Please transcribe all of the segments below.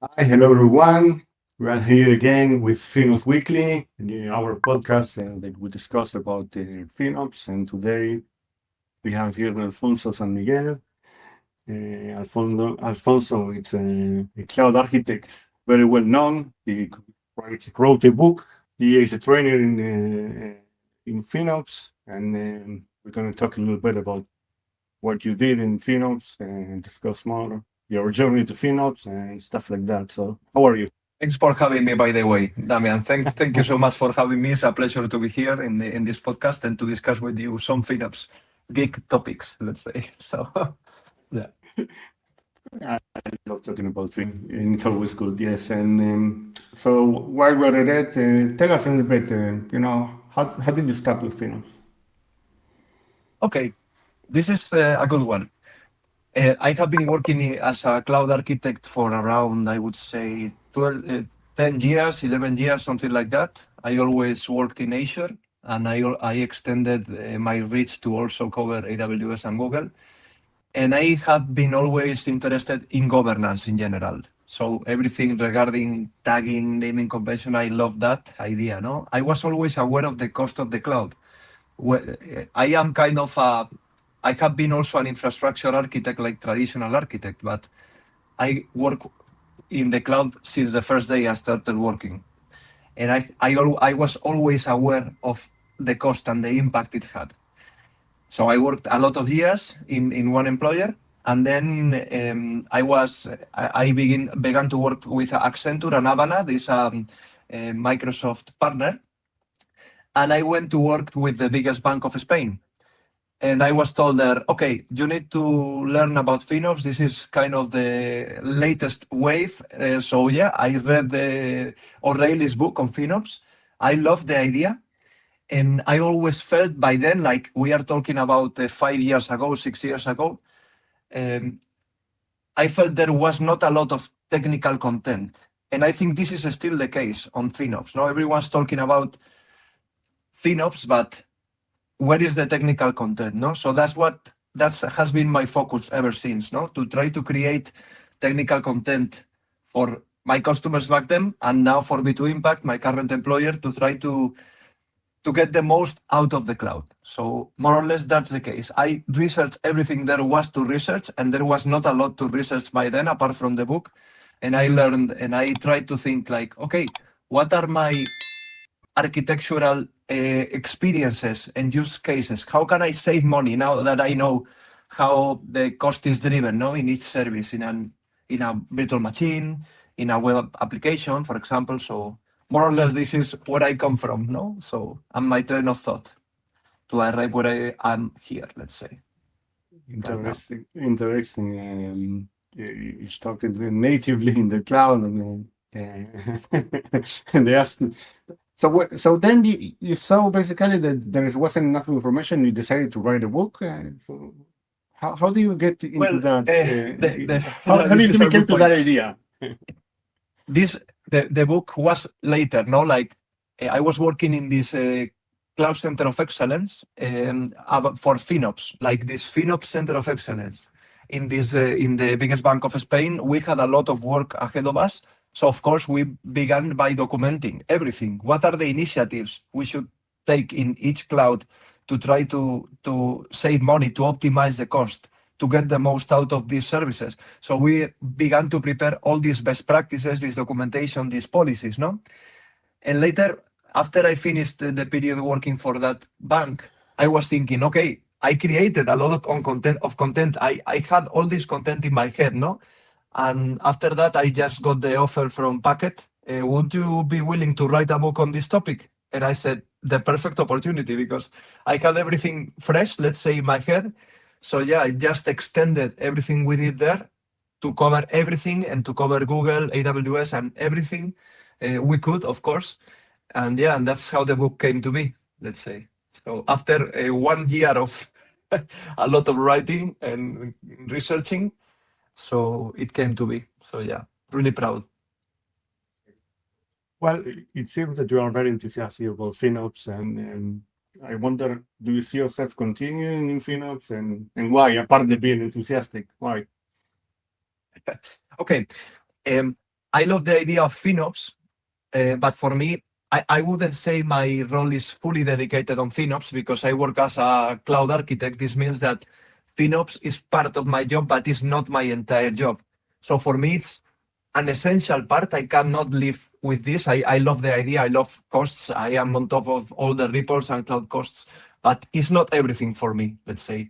Hi, hello everyone. We are here again with FinOps Weekly, our podcast that we discuss about FinOps. And today we have here Alfonso San Miguel. Alfonso is a cloud architect, very well known. He wrote a book. He is a trainer in FinOps, and we're going to talk a little bit about what you did in FinOps and discuss more your journey to FinOps and stuff like that. So, how are you? Thanks for having me, by the way, Damian. Thank you so much for having me. It's a pleasure to be here in this podcast and to discuss with you some FinOps geek topics, let's say. So, yeah. I love talking about FinOps, and it's always good, yes. And so, while we're at it, tell us a little bit, how did you start with FinOps? Okay, this is a good one. I have been working as a cloud architect for around, I would say, 10 years, 11 years, something like that. I always worked in Azure, and I extended my reach to also cover AWS and Google. And I have been always interested in governance in general. So everything regarding tagging, naming convention, I love that idea. No, I was always aware of the cost of the cloud. I am kind of I have been also an infrastructure architect, like traditional architect, but I work in the cloud since the first day I started working. And I was always aware of the cost and the impact it had. So I worked a lot of years in one employer, and then I began to work with Accenture and Havana, this Microsoft partner, and I went to work with the biggest bank of Spain. And I was told there, okay, you need to learn about FinOps. This is kind of the latest wave. So yeah, I read the O'Reilly's book on FinOps. I loved the idea. And I always felt by then, like we are talking about 5 years ago, 6 years ago, I felt there was not a lot of technical content. And I think this is still the case on FinOps. Now everyone's talking about FinOps, but where is the technical content? No, so that has been my focus ever since. No, to try to create technical content for my customers back then, and now for B2 Impact, my current employer, to try to get the most out of the cloud. So more or less that's the case. I researched everything there was to research, and there was not a lot to research by then apart from the book. And I learned, and I tried to think like, okay, what are my architectural experiences and use cases? How can I save money now that I know how the cost is driven, no, in each service, in a virtual machine, in a web application, for example. So more or less, this is where I come from, no? So I'm my train of thought to arrive where I am here, let's say. Interesting. Interesting. You started natively in the cloud, and and they asked. So then you saw basically that there wasn't enough information. You decided to write a book. So how do you get into that? How did you get to that idea? The book was later, no? Like I was working in this Cloud Center of Excellence for FinOps, like this FinOps Center of Excellence in the biggest bank of Spain. We had a lot of work ahead of us. So of course we began by documenting everything. What are the initiatives we should take in each cloud to try to save money, to optimize the cost, to get the most out of these services? So we began to prepare all these best practices, this documentation, these policies, no? And later, after I finished the period working for that bank, I was thinking, okay, I created a lot of content. I had all this content in my head, no? And after that, I just got the offer from Packet. Would you be willing to write a book on this topic? And I said, the perfect opportunity, because I had everything fresh, let's say, in my head. So yeah, I just extended everything we did there to cover everything and to cover Google, AWS, and everything we could, of course. And yeah, and that's how the book came to be, let's say. So after 1 year of a lot of writing and researching, so it came to be. So yeah, really proud. Well, it seems that you are very enthusiastic about FinOps, and I wonder, do you see yourself continuing in FinOps, and why? Apart from being enthusiastic, why? Okay. I love the idea of FinOps, but for me, I wouldn't say my role is fully dedicated on FinOps because I work as a cloud architect. This means that FinOps is part of my job, but it's not my entire job. So for me, it's an essential part. I cannot live with this. I love the idea. I love costs. I am on top of all the reports and cloud costs, but it's not everything for me, let's say.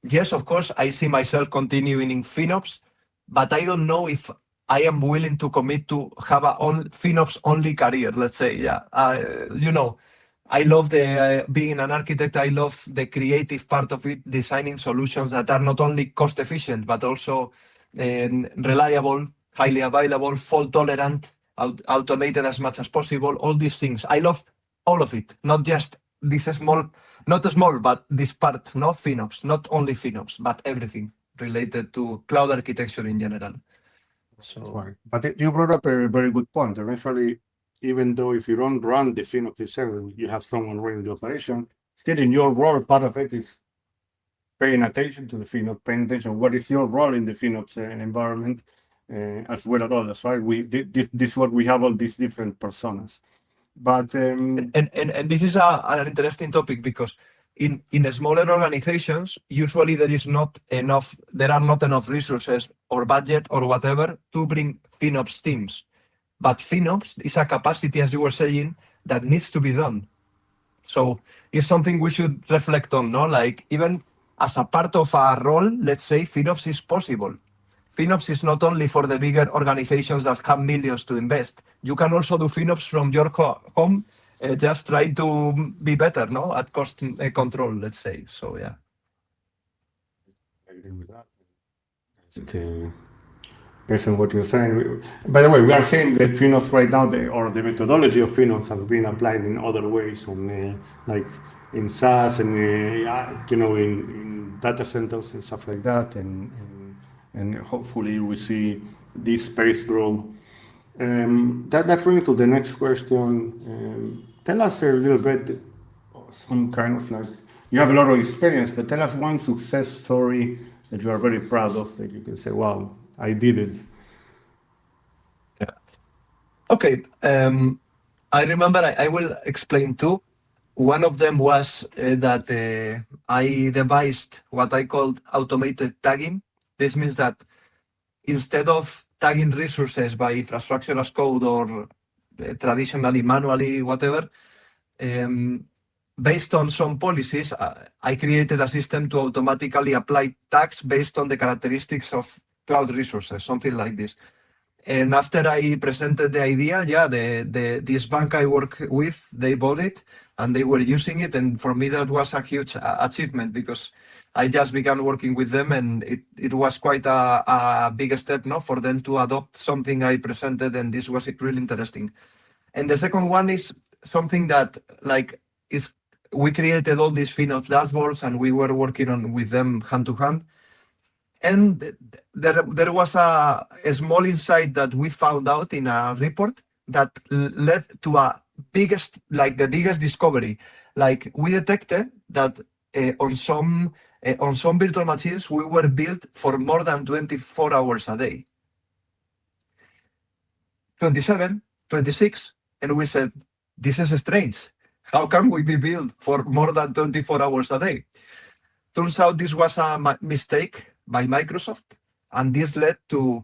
Yes, of course, I see myself continuing in FinOps, but I don't know if I am willing to commit to have a FinOps only career, let's say. Yeah, I love the being an architect. I love the creative part of it, designing solutions that are not only cost efficient, but also reliable, highly available, fault tolerant, automated as much as possible, all these things. I love all of it, not just this small, not small, but this part, not FinOps, not only FinOps, but everything related to cloud architecture in general. So, Right. But you brought up a very good point. Eventually, even though if you don't run the FinOps itself, you have someone running the operation, still in your role, part of it is paying attention to the FinOps, paying attention what is your role in the FinOps environment, as well as others, right? This is what we have all these different personas. But and this is an interesting topic because in smaller organizations, usually there are not enough resources or budget or whatever to bring FinOps teams. But FinOps is a capacity, as you were saying, that needs to be done. So it's something we should reflect on, no? Like even as a part of our role, let's say FinOps is possible. FinOps is not only for the bigger organizations that have millions to invest. You can also do FinOps from your home, just try to be better, no, at cost control, let's say. So yeah. I agree with that. Based on what you're saying, by the way, we are saying that FinOps right now, the methodology of FinOps has been applied in other ways, like in SaaS and in data centers and stuff like that, and hopefully we see this space grow. That brings me to the next question. Tell us a little bit, some kind of like, you have a lot of experience, but tell us one success story that you are very proud of, that you can say, wow, I did it. Yeah. Okay. I remember I will explain two. One of them was that I devised what I called automated tagging. This means that instead of tagging resources by infrastructure as code or traditionally manually, whatever, based on some policies, I created a system to automatically apply tags based on the characteristics of cloud resources, something like this. And after I presented the idea, this bank I work with, they bought it and they were using it. And for me, that was a huge achievement because I just began working with them and it was quite a big step, no, for them to adopt something I presented. And this was really interesting. And the second one is something that we created all these FinOps dashboards and we were working with them hand to hand. And there was a small insight that we found out in a report that led to the biggest discovery. Like we detected that on some virtual machines, we were built for more than 24 hours a day. 27, 26, and we said, this is strange. How can we be built for more than 24 hours a day? Turns out this was a mistake by Microsoft, and this led to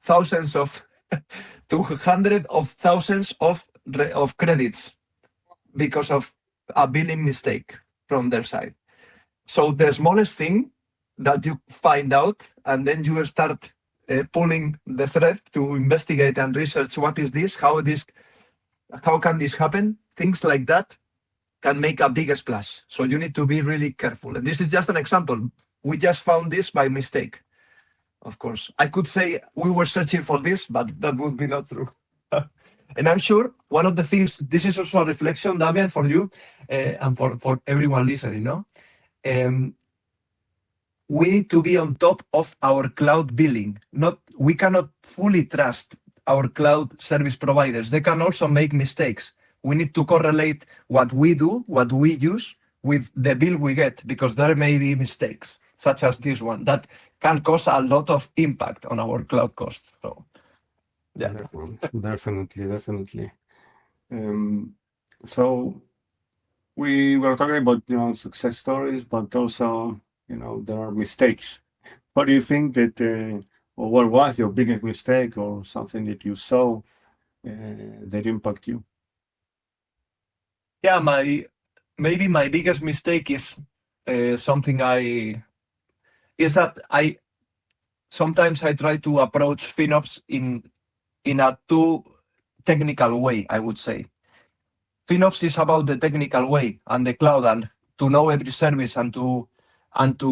hundreds of thousands of credits because of a billing mistake from their side. So the smallest thing that you find out, and then you start pulling the thread to investigate and research what is this, how can this happen, things like that can make a big splash. So you need to be really careful. And this is just an example. We just found this by mistake. Of course, I could say we were searching for this, but that would be not true. And I'm sure one of the things, this is also a reflection, Damian, for you and for everyone listening, no? We need to be on top of our cloud billing. We cannot fully trust our cloud service providers. They can also make mistakes. We need to correlate what we do, what we use, with the bill we get, because there may be mistakes, such as this one, that can cause a lot of impact on our cloud costs. So Yeah. Definitely. So we were talking about, success stories, but also, there are mistakes. What do you think that, or what was your biggest mistake or something that you saw that impact you? Yeah, maybe my biggest mistake is something is that sometimes I try to approach FinOps in a too technical way, I would say. FinOps is about the technical way and the cloud and to know every service and to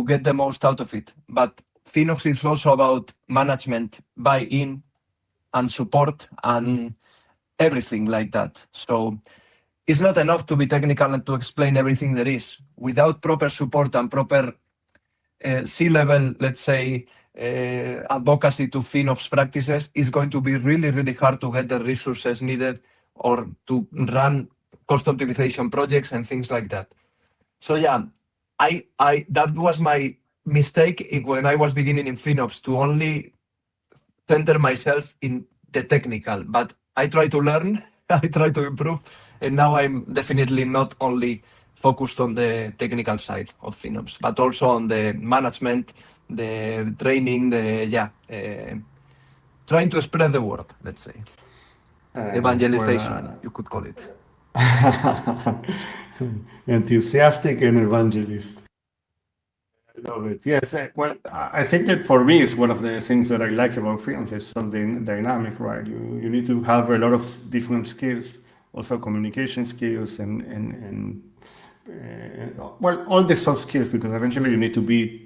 get the most out of it. But FinOps is also about management, buy-in and support and everything like that. So it's not enough to be technical and to explain everything there is. Without proper support and proper C-level, let's say, advocacy to FinOps practices, it's going to be really, really hard to get the resources needed or to run cost optimization projects and things like that. So yeah, that was my mistake when I was beginning in FinOps, to only center myself in the technical, but I try to learn, I try to improve, and now I'm definitely not only focused on the technical side of FinOps, but also on the management, the training, trying to spread the word, let's say. Evangelization, you could call it. Enthusiastic and evangelist. I love it. Yes. Well, I think that for me, it's one of the things that I like about freelance. It's something dynamic, right? You need to have a lot of different skills, also communication skills and well, all the soft skills, because eventually you need to be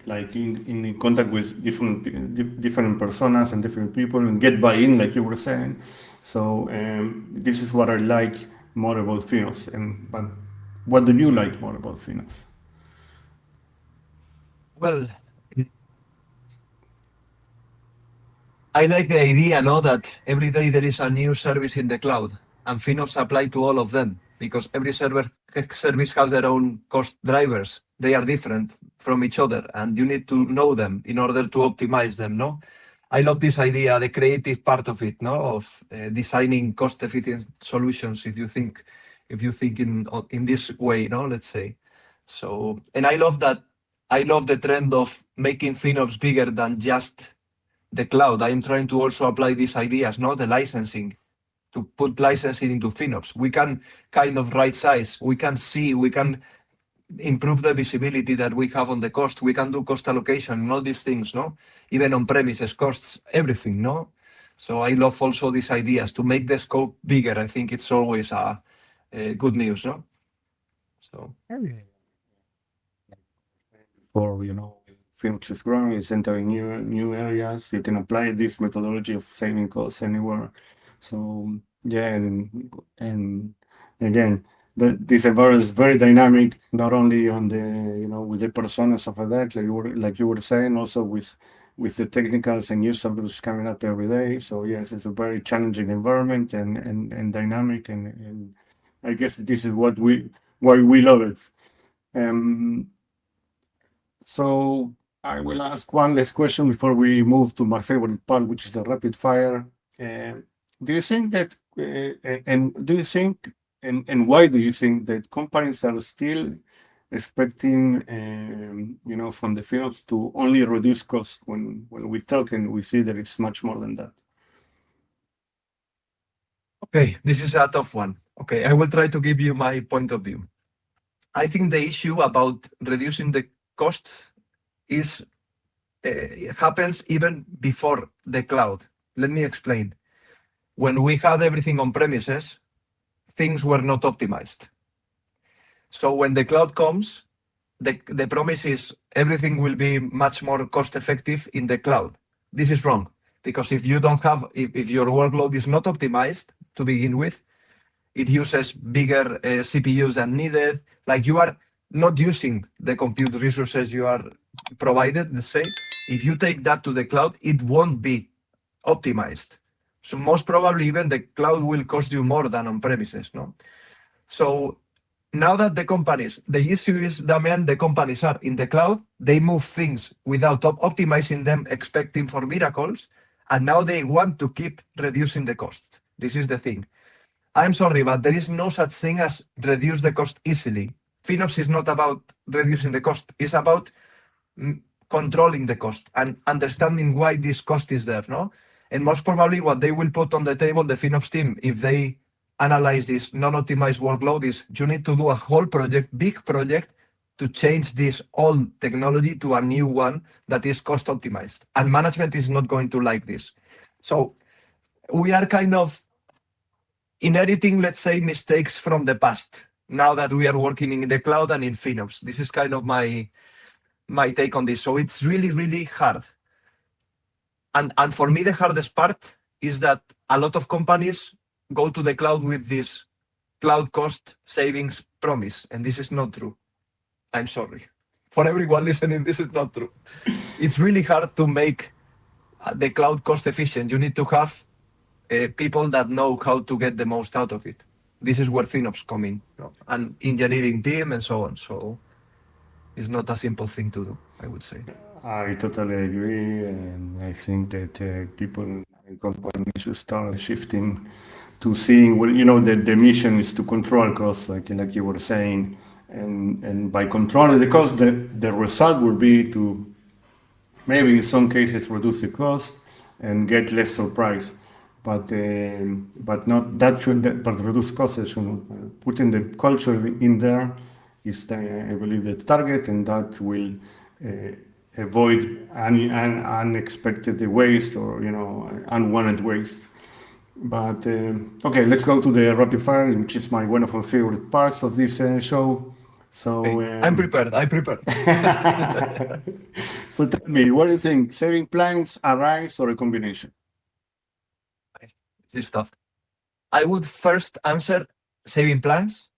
like in contact with different personas and different people and get buy-in, like you were saying. So this is what I like more about FinOps. But what do you like more about FinOps? Well, I like the idea, that every day there is a new service in the cloud, and FinOps apply to all of them, because every service has their own cost drivers. They are different from each other, and you need to know them in order to optimize them. I love this idea, the creative part of it, of designing cost-efficient solutions. If you think in this way, let's say. So, and I love that. I love the trend of making FinOps bigger than just the cloud. I am trying to also apply these ideas, the licensing, to put licensing into FinOps. We can kind of right size. We can see. We can improve the visibility that we have on the cost. We can do cost allocation and all these things, even on premises costs, everything, So I love also these ideas to make the scope bigger. I think it's always a good news, So. For FinOps is growing, it's entering new areas. You can apply this methodology of saving costs anywhere. So yeah, and again, this environment is very dynamic, not only on the with the personas of that, like you were saying, also with the technicals and new services coming up every day. So yes, it's a very challenging environment and dynamic, and I guess this is why we love it. So I will ask one last question before we move to my favorite part, which is the rapid fire. Do you think that, and why do you think that companies are still expecting, from the FinOps to only reduce costs when we talk and we see that it's much more than that? Okay, this is a tough one. Okay, I will try to give you my point of view. I think the issue about reducing the costs is it happens even before the cloud. Let me explain. When we had everything on premises, things were not optimized. So when the cloud comes, the promise is everything will be much more cost effective in the cloud. This is wrong, because if you don't have, if your workload is not optimized to begin with, it uses bigger CPUs than needed. Like you are not using the compute resources you are provided, let's say. If you take that to the cloud, it won't be optimized. So most probably even the cloud will cost you more than on premises, So now that the issue is that when the companies are in the cloud, they move things without optimizing them, expecting for miracles, And now they want to keep reducing the cost. This is the thing. I'm sorry, but there is no such thing as reduce the cost easily. FinOps is not about reducing the cost. It's about controlling the cost and understanding why this cost is there, no? And most probably what they will put on the table, the FinOps team, if they analyze this non-optimized workload, is you need to do a whole project, big project, to change this old technology to a new one that is cost optimized. And management is not going to like this. So we are kind of inheriting, let's say, mistakes from the past, now that we are working in the cloud and in FinOps. This is kind of my take on this. So it's really, really hard. And for me, the hardest part is that a lot of companies go to the cloud with this cloud cost savings promise, and this is not true. I'm sorry. For everyone listening, this is not true. It's really hard to make the cloud cost efficient. You need to have people that know how to get the most out of it. This is where FinOps come in, and engineering team and so on. So it's not a simple thing to do, I would say. I totally agree, and I think that people and companies should start shifting to seeing what the mission is to control costs, like you were saying, and by controlling the cost, the result will be to maybe in some cases reduce the cost and get less surprise, but not that should but reduce costs. Should putting the culture in there is I believe the target, and that will avoid any unexpected waste or unwanted waste. But okay, let's go to the rapid fire, which is one of my favorite parts of this show. So I'm prepared. So tell me, what do you think? Saving plans, a rise, or a combination? This stuff. I would first answer saving plans.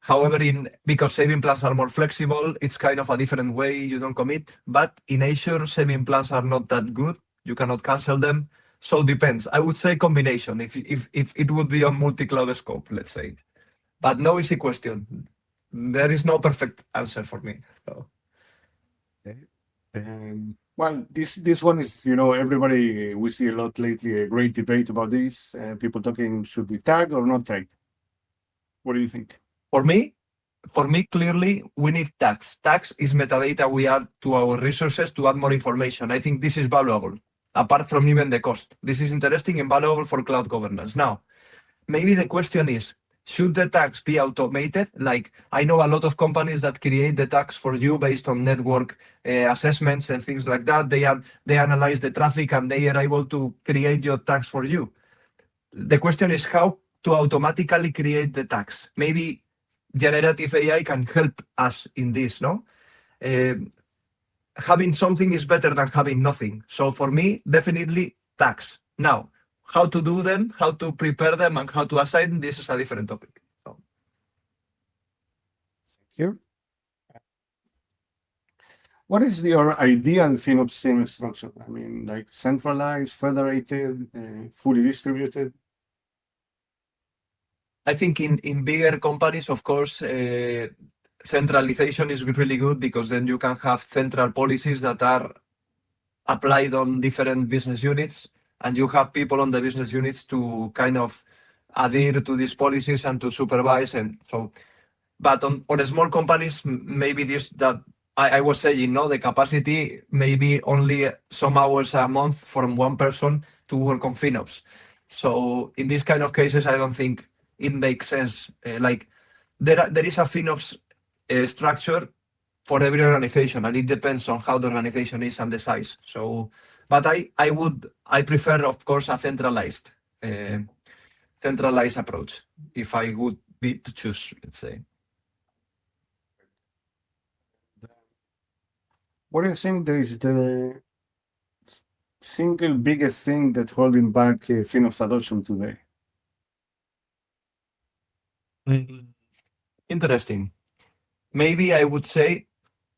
However, because saving plans are more flexible, it's kind of a different way. You don't commit. But in Azure, saving plans are not that good. You cannot cancel them. So it depends. I would say combination. If it would be a multi-cloud scope, let's say. But no easy question. There is no perfect answer for me. So. Well, this one is, everybody, we see a lot lately, a great debate about this. People talking, should we tag or not tag? What do you think? For me, clearly, we need tags. Tags is metadata we add to our resources to add more information. I think this is valuable, apart from even the cost. This is interesting and valuable for cloud governance. Now, maybe the question is, should the tags be automated? Like, I know a lot of companies that create the tags for you based on network assessments and things like that. They analyze the traffic and they are able to create your tags for you. The question is how to automatically create the tags. Maybe generative AI can help us in this, no? Having something is better than having nothing. So for me, definitely tags. Now, how to do them, how to prepare them, and how to assign, this is a different topic. So. Thank you. What is your ideal FinOps team structure? I mean, like centralized, federated, fully distributed? I think in bigger companies, of course, centralization is really good because then you can have central policies that are applied on different business units, and you have people on the business units to kind of adhere to these policies and to supervise. And so, but on small companies, maybe this that I was saying, the capacity maybe only some hours a month from one person to work on FinOps. So in these kind of cases, I don't think it makes sense. Like there is a FinOps structure for every organization, and it depends on how the organization is and the size. So, but I prefer, of course, a centralized approach if I would be to choose, let's say. What do you think is the single biggest thing that holding back FinOps adoption today? Interesting. Maybe I would say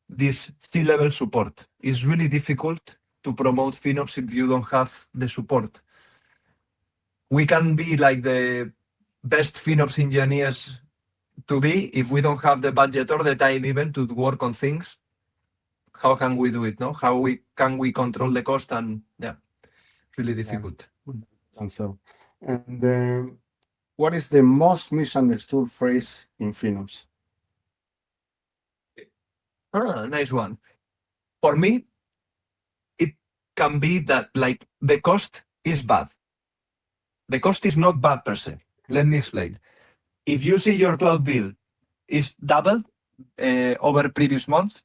this C-level support is really difficult to promote FinOps if you don't have the support. We can be like the best FinOps engineers to be if we don't have the budget or the time even to work on things. How can we do it? No? How can we control the cost? And yeah, really difficult. And so, and what is the most misunderstood phrase in FinOps? Nice one. For me, it can be that like the cost is bad. The cost is not bad per se. Let me explain. If you see your cloud bill is doubled over previous month,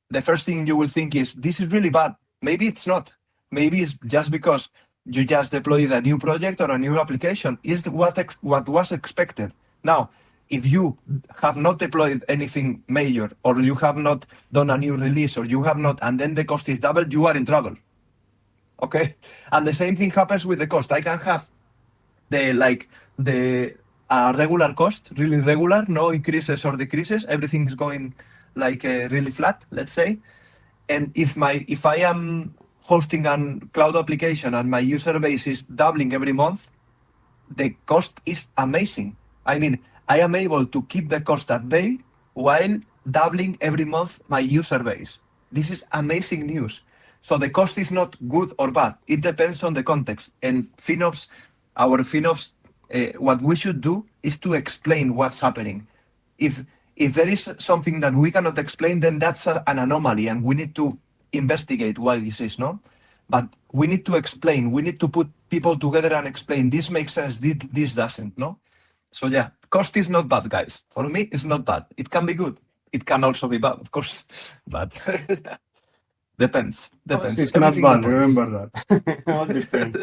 the first thing you will think is, this is really bad. Maybe it's not. Maybe it's just because you just deployed a new project or a new application. Is what was expected. Now, if you have not deployed anything major, or you have not done a new release, or you have not, and then the cost is doubled, you are in trouble. Okay? And the same thing happens with the cost. I can have the regular cost, really regular, no increases or decreases. Everything's going like really flat, let's say. And if I am hosting a cloud application and my user base is doubling every month, the cost is amazing. I mean, I am able to keep the cost at bay while doubling every month my user base. This is amazing news. So the cost is not good or bad. It depends on the context. And FinOps, our FinOps, what we should do is to explain what's happening. If there is something that we cannot explain, then that's an anomaly, and we need to investigate why this is, no? But we need to explain. We need to put people together and explain, this makes sense, this doesn't, no? So yeah, cost is not bad, guys. For me, it's not bad. It can be good. It can also be bad, of course, but depends. It's not Everything bad, depends. remember that. All depends.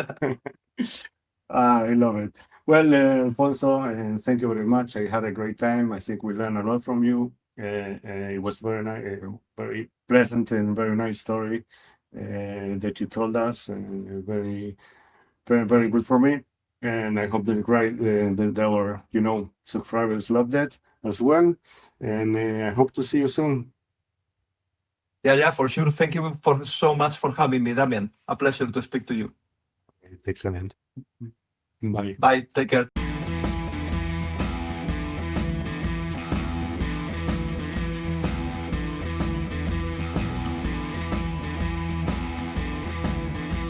I love it. Well, Alfonso, thank you very much. I had a great time. I think we learned a lot from you. It was very nice, very pleasant and very nice story that you told us, and very, very, very good for me. And I hope that our subscribers loved that as well. And I hope to see you soon. Yeah, for sure. Thank you so much for having me, Damian. A pleasure to speak to you. Excellent. Bye. Bye. Take care.